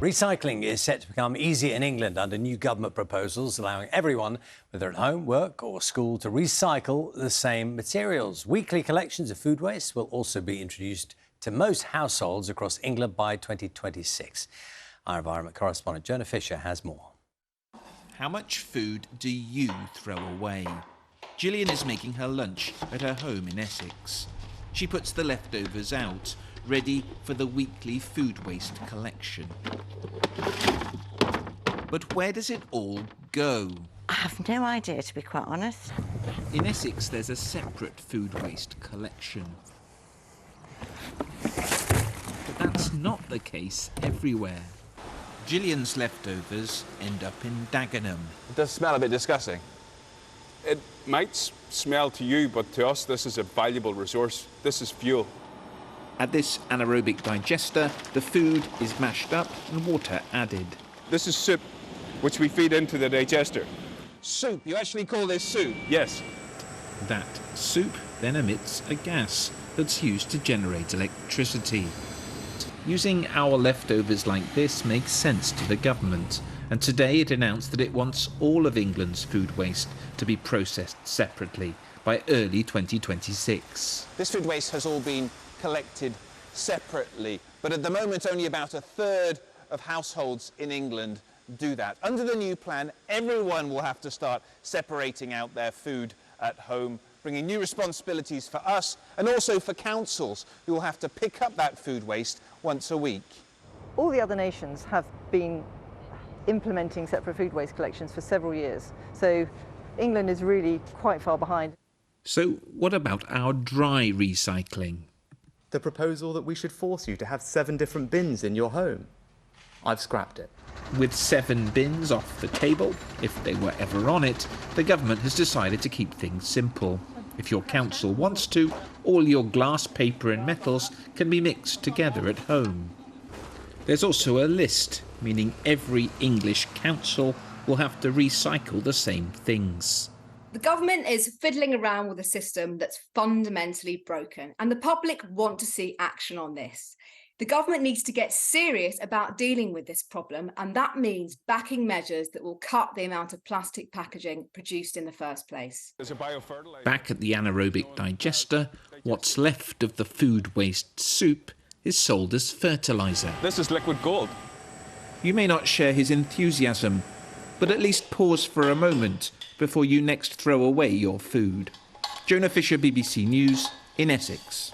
Recycling is set to become easier in England under new government proposals allowing everyone, whether at home, work or school, to recycle the same materials. Weekly collections of food waste will also be introduced to most households across England by 2026. Our environment correspondent Jonah Fisher has more. How much food do you throw away? Gillian is making her lunch at her home in Essex. She puts the leftovers out, ready for the weekly food waste collection. But where does it all go? I have no idea, to be quite honest. In Essex, there's a separate food waste collection. But that's not the case everywhere. Gillian's leftovers end up in Dagenham. It does smell a bit disgusting. It might smell to you, but to us, this is a valuable resource. This is fuel. At this anaerobic digester, the food is mashed up and water added. This is soup, which we feed into the digester. Soup? You actually call this soup? Yes. That soup then emits a gas that's used to generate electricity. Using our leftovers like this makes sense to the government, and today it announced that it wants all of England's food waste to be processed separately by early 2026. This food waste has all been collected separately, but at the moment only about a third of households in England do that. Under the new plan, everyone will have to start separating out their food at home, bringing new responsibilities for us and also for councils who will have to pick up that food waste once a week. All the other nations have been implementing separate food waste collections for several years, so England is really quite far behind. So what about our dry recycling? The proposal that we should force you to have 7 different bins in your home. I've scrapped it. With 7 bins off the table, if they were ever on it, the government has decided to keep things simple. If your council wants to, all your glass, paper and metals can be mixed together at home. There's also a list, meaning every English council will have to recycle the same things. The government is fiddling around with a system that's fundamentally broken, and the public want to see action on this. The government needs to get serious about dealing with this problem, and that means backing measures that will cut the amount of plastic packaging produced in the first place. Back at the anaerobic digester, what's left of the food waste soup is sold as fertiliser. This is liquid gold. You may not share his enthusiasm, but at least pause for a moment before you next throw away your food. Jonah Fisher, BBC News, in Essex.